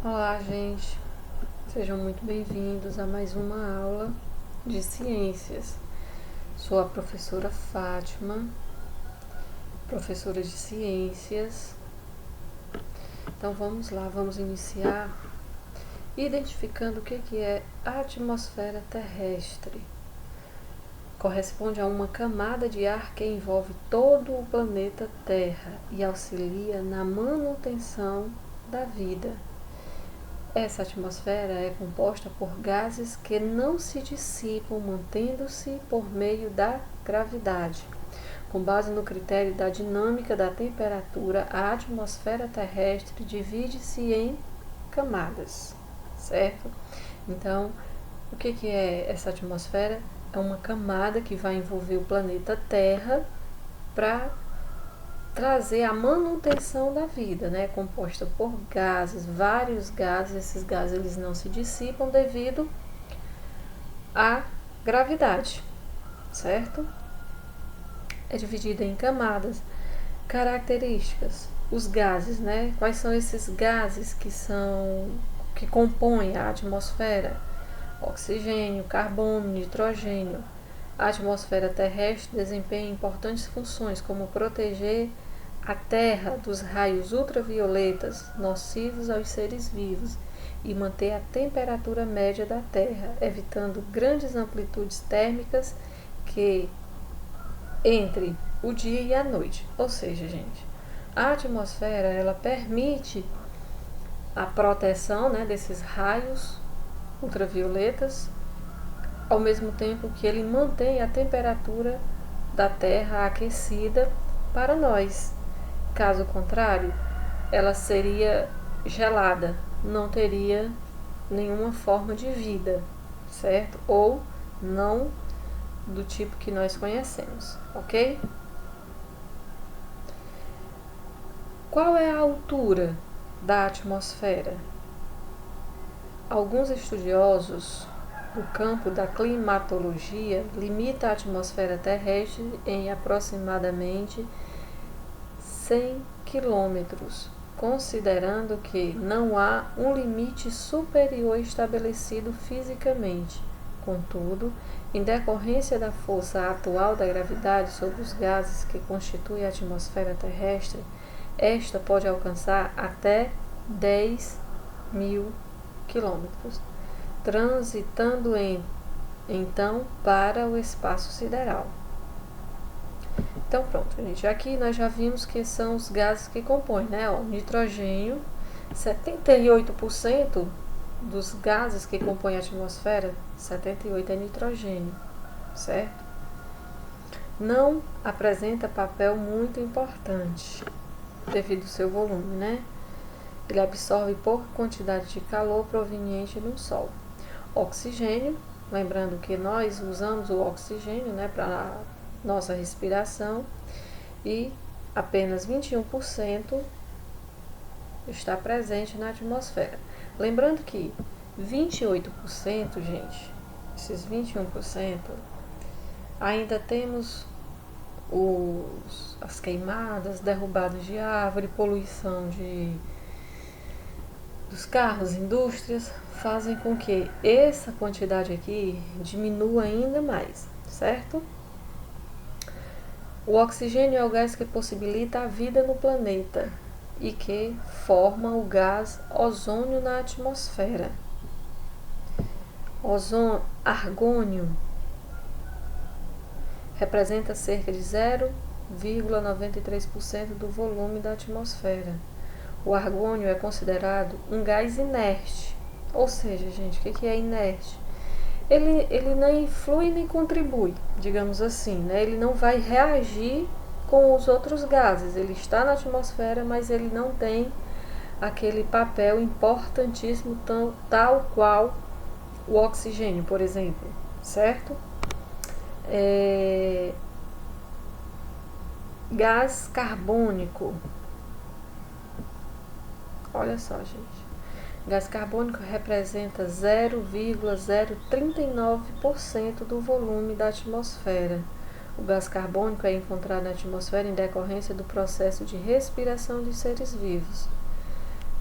Olá, gente. Sejam muito bem-vindos a mais uma aula de ciências. Sou a professora Fátima, professora de ciências. Então vamos lá, vamos iniciar identificando o que é a atmosfera terrestre. Corresponde a uma camada de ar que envolve todo o planeta Terra e auxilia na manutenção da vida. Essa atmosfera é composta por gases que não se dissipam, mantendo-se por meio da gravidade. Com base no critério da dinâmica da temperatura, a atmosfera terrestre divide-se em camadas, certo? Então, o que é essa atmosfera? É uma camada que vai envolver o planeta Terra para trazer a manutenção da vida, né? Composta por gases, vários gases. Esses gases eles não se dissipam devido à gravidade, certo? É dividida em camadas. Características: os gases, né? Quais são esses gases que compõem a atmosfera? Oxigênio, carbono, nitrogênio. A atmosfera terrestre desempenha importantes funções, como proteger a Terra dos raios ultravioletas nocivos aos seres vivos e manter a temperatura média da Terra, evitando grandes amplitudes térmicas que entre o dia e a noite. Ou seja, gente, a atmosfera ela permite a proteção, né, desses raios ultravioletas, ao mesmo tempo que ele mantém a temperatura da Terra aquecida para nós. Caso contrário, ela seria gelada, não teria nenhuma forma de vida, certo? Ou não do tipo que nós conhecemos, ok? Qual é a altura da atmosfera? Alguns estudiosos do campo da climatologia limitam a atmosfera terrestre em aproximadamente 100 quilômetros, considerando que não há um limite superior estabelecido fisicamente. Contudo, em decorrência da força atual da gravidade sobre os gases que constituem a atmosfera terrestre, esta pode alcançar até 10.000 quilômetros, transitando então para o espaço sideral. Então pronto, gente, aqui nós já vimos que são os gases que compõem, né? Ó, nitrogênio, 78% dos gases que compõem a atmosfera, 78% é nitrogênio, certo? Não apresenta papel muito importante devido ao seu volume, né? Ele absorve pouca quantidade de calor proveniente do Sol. Oxigênio, lembrando que nós usamos o oxigênio, né, para nossa respiração, e apenas 21% está presente na atmosfera. Lembrando que 28%, gente, esses 21%, ainda temos as queimadas, derrubadas de árvore, poluição dos carros, indústrias, fazem com que essa quantidade aqui diminua ainda mais, certo? O oxigênio é o gás que possibilita a vida no planeta e que forma o gás ozônio na atmosfera. Argônio representa cerca de 0,93% do volume da atmosfera. O argônio é considerado um gás inerte. Ou seja, gente, o que é inerte? Ele nem flui nem contribui, digamos assim, né? Ele não vai reagir com os outros gases. Ele está na atmosfera, mas ele não tem aquele papel importantíssimo tal qual o oxigênio, por exemplo, certo? Gás carbônico. Olha só, gente. Gás carbônico representa 0,039% do volume da atmosfera. O gás carbônico é encontrado na atmosfera em decorrência do processo de respiração de seres vivos.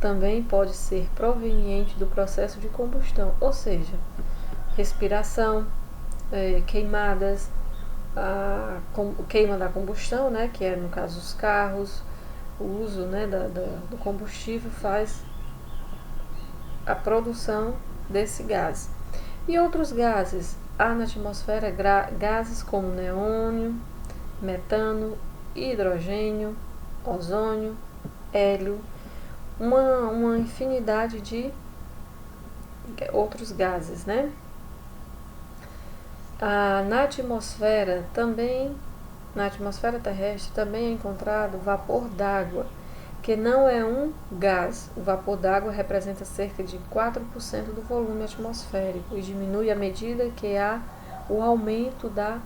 também pode ser proveniente do processo de combustão, ou seja, respiração, queimadas, a queima da combustão, né, que é no caso os carros, o uso, né, do combustível faz a produção desse gás. E outros gases, há na atmosfera gases como neônio, metano, hidrogênio, ozônio, hélio, uma infinidade de outros gases, né? Na atmosfera terrestre também é encontrado vapor d'água, que não é um gás. O vapor d'água representa cerca de 4% do volume atmosférico e diminui à medida que há o aumento da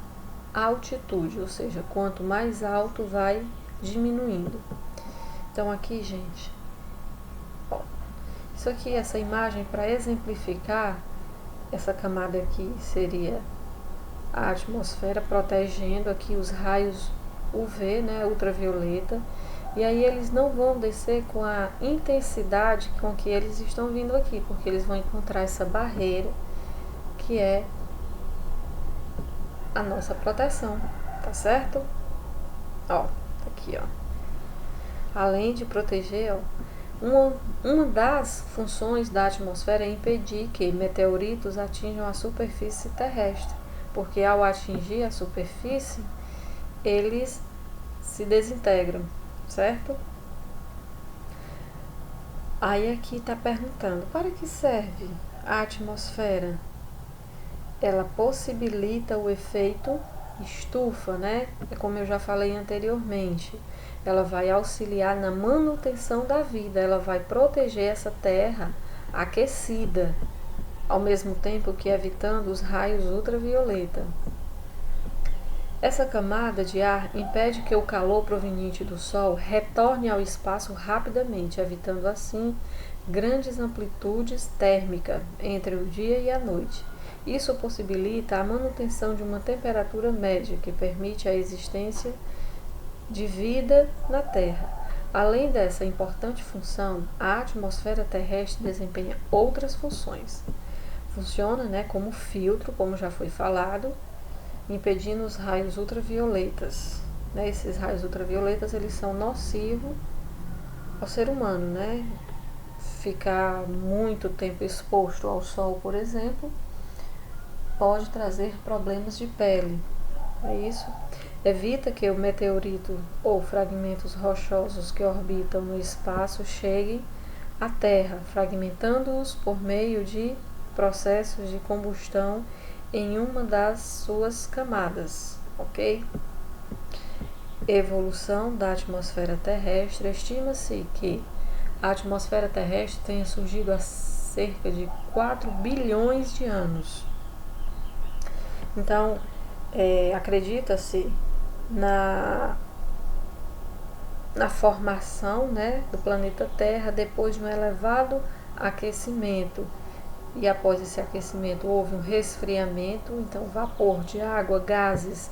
altitude, ou seja, quanto mais alto vai diminuindo. Então aqui, gente, isso aqui, essa imagem para exemplificar, essa camada aqui seria a atmosfera protegendo aqui os raios UV, né, ultravioleta, e aí eles não vão descer com a intensidade com que eles estão vindo aqui, porque eles vão encontrar essa barreira que é a nossa proteção, tá certo? Ó, tá aqui, ó. Além de proteger, ó, uma das funções da atmosfera é impedir que meteoritos atinjam a superfície terrestre, porque ao atingir a superfície, eles se desintegram, certo? Aí aqui está perguntando, para que serve a atmosfera? Ela possibilita o efeito estufa, né? É como eu já falei anteriormente. Ela vai auxiliar na manutenção da vida, ela vai proteger essa terra aquecida, ao mesmo tempo que evitando os raios ultravioleta. Essa camada de ar impede que o calor proveniente do Sol retorne ao espaço rapidamente, evitando assim grandes amplitudes térmicas entre o dia e a noite. Isso possibilita a manutenção de uma temperatura média que permite a existência de vida na Terra. Além dessa importante função, a atmosfera terrestre desempenha outras funções. Funciona, né, como filtro, como já foi falado, impedindo os raios ultravioletas. Né? Esses raios ultravioletas eles são nocivos ao ser humano, né? Ficar muito tempo exposto ao sol, por exemplo, pode trazer problemas de pele. É isso. Evita que o meteorito ou fragmentos rochosos que orbitam no espaço cheguem à Terra, fragmentando-os por meio de processos de combustão em uma das suas camadas, ok? Evolução da atmosfera terrestre. Estima-se que a atmosfera terrestre tenha surgido há cerca de 4 bilhões de anos. Então, acredita-se na formação, né, do planeta Terra depois de um elevado aquecimento. E após esse aquecimento houve um resfriamento, então vapor de água, gases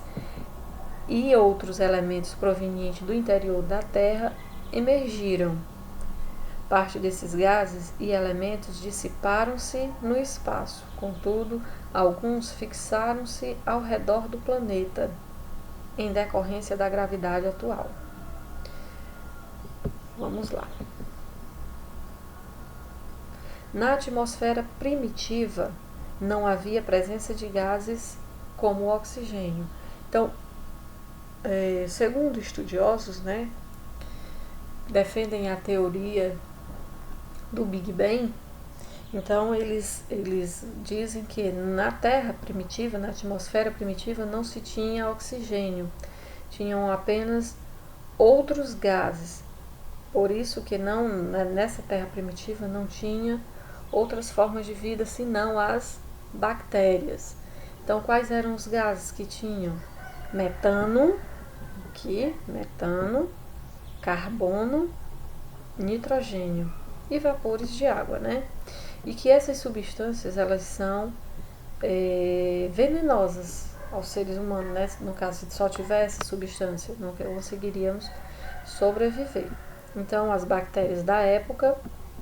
e outros elementos provenientes do interior da Terra emergiram. Parte desses gases e elementos dissiparam-se no espaço, contudo, alguns fixaram-se ao redor do planeta, em decorrência da gravidade atual. Vamos lá. Na atmosfera primitiva, não havia presença de gases como o oxigênio. Então, segundo estudiosos, né, defendem a teoria do Big Bang. Então, eles dizem que na Terra primitiva, na atmosfera primitiva, não se tinha oxigênio, tinham apenas outros gases. Por isso que nessa Terra primitiva não tinha outras formas de vida senão as bactérias. Então, quais eram os gases que tinham? Metano, carbono, nitrogênio e vapores de água, né? E que essas substâncias, elas são venenosas aos seres humanos, né? No caso, se só tivesse substância, não conseguiríamos sobreviver. Então, as bactérias da época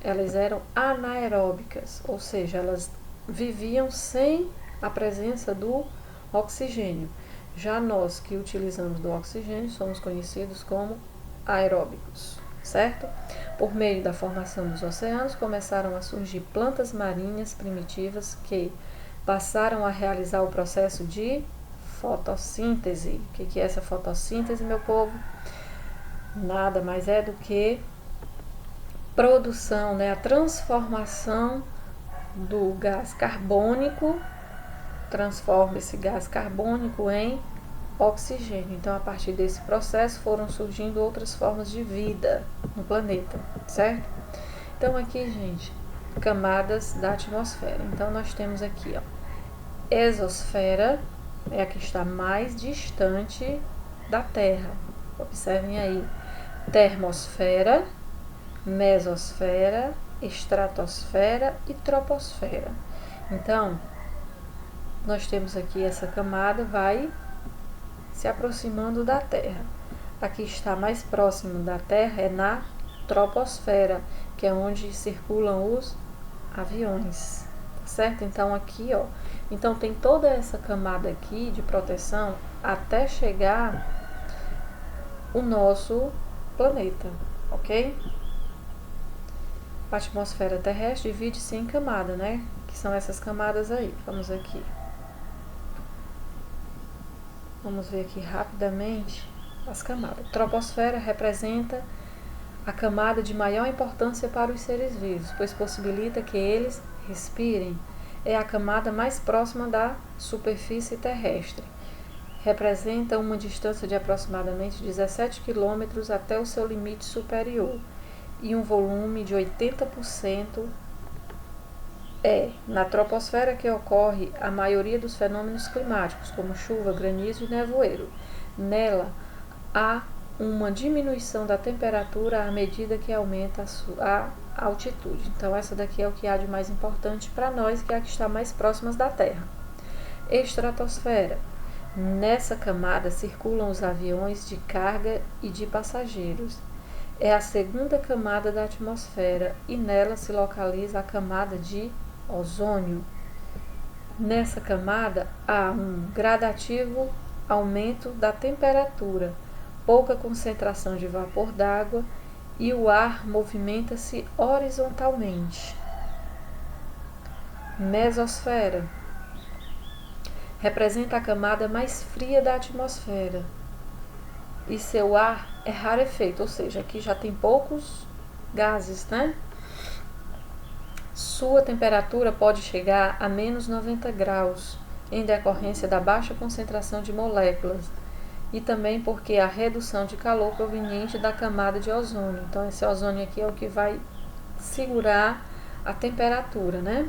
elas eram anaeróbicas, ou seja, elas viviam sem a presença do oxigênio. Já nós que utilizamos do oxigênio somos conhecidos como aeróbicos, certo? Por meio da formação dos oceanos, começaram a surgir plantas marinhas primitivas que passaram a realizar o processo de fotossíntese. O que é essa fotossíntese, meu povo? Nada mais é do que produção, né? A transformação do gás carbônico, transforma esse gás carbônico em oxigênio. Então, a partir desse processo foram surgindo outras formas de vida no planeta, certo? Então, aqui, gente, camadas da atmosfera. Então, nós temos aqui, ó, exosfera, é a que está mais distante da Terra. Observem aí. Termosfera, mesosfera, estratosfera e troposfera. Então, nós temos aqui essa camada, vai se aproximando da Terra. Aqui está mais próximo da Terra, é na troposfera, que é onde circulam os aviões, certo? Então, aqui, ó, então tem toda essa camada aqui de proteção até chegar o nosso planeta, ok? A atmosfera terrestre divide-se em camada, né? Que são essas camadas aí. Vamos aqui. Vamos ver aqui rapidamente as camadas. A troposfera representa a camada de maior importância para os seres vivos, pois possibilita que eles respirem. É a camada mais próxima da superfície terrestre. Representa uma distância de aproximadamente 17 km até o seu limite superior e um volume de 80%. É na troposfera que ocorre a maioria dos fenômenos climáticos, como chuva, granizo e nevoeiro. Nela, há uma diminuição da temperatura à medida que aumenta a altitude. Então, essa daqui é o que há de mais importante para nós, que é a que está mais próxima da Terra. Estratosfera. Nessa camada circulam os aviões de carga e de passageiros. É a segunda camada da atmosfera e nela se localiza a camada de ozônio. Nessa camada há um gradativo aumento da temperatura, pouca concentração de vapor d'água e o ar movimenta-se horizontalmente. Mesosfera representa a camada mais fria da atmosfera e seu ar é rarefeito, ou seja, aqui já tem poucos gases, né? Sua temperatura pode chegar a menos 90 graus, em decorrência da baixa concentração de moléculas e também porque a redução de calor proveniente da camada de ozônio. Então, esse ozônio aqui é o que vai segurar a temperatura, né?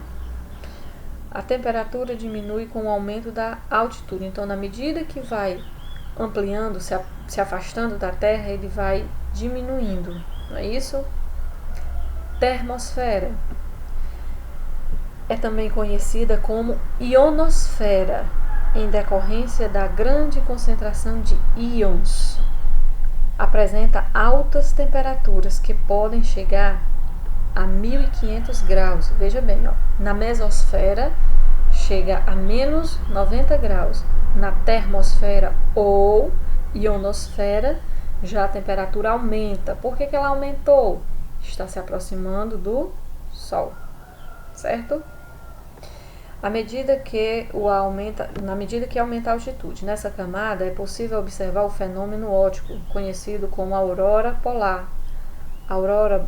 A temperatura diminui com o aumento da altitude. Então, na medida que vai ampliando, se afastando da Terra, ele vai diminuindo, não é isso? Termosfera é também conhecida como ionosfera, em decorrência da grande concentração de íons. Apresenta altas temperaturas que podem chegar a 1500 graus. Veja bem, ó, na mesosfera chega a menos 90 graus. Na termosfera ou ionosfera, já a temperatura aumenta. Por que ela aumentou? Está se aproximando do Sol, certo? Na medida que aumenta a altitude, nessa camada é possível observar o fenômeno óptico, conhecido como aurora polar, aurora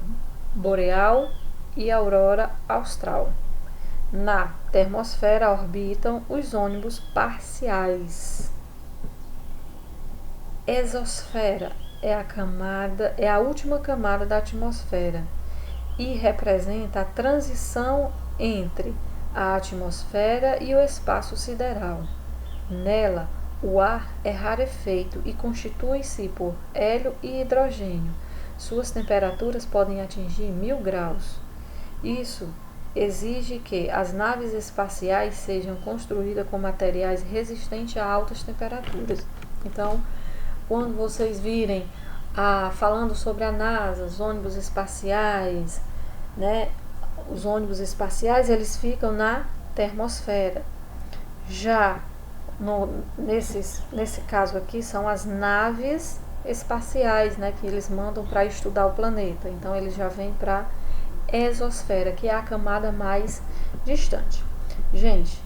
boreal e aurora austral. Na termosfera orbitam os ônibus parciais. Exosfera é a última camada da atmosfera e representa a transição entre a atmosfera e o espaço sideral. Nela, o ar é rarefeito e constitui-se por hélio e hidrogênio. Suas temperaturas podem atingir 1000 graus. Isso exige que as naves espaciais sejam construídas com materiais resistentes a altas temperaturas. Então, quando vocês virem falando sobre a NASA, os ônibus espaciais, né? Os ônibus espaciais, eles ficam na termosfera. Já nesse caso aqui, são as naves espaciais, né, que eles mandam para estudar o planeta. Então, eles já vêm para a exosfera, que é a camada mais distante. Gente,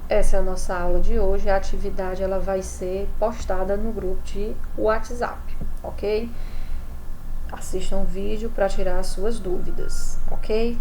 essa é a nossa aula de hoje. A atividade ela vai ser postada no grupo de WhatsApp, ok? Assistam o vídeo para tirar as suas dúvidas, ok?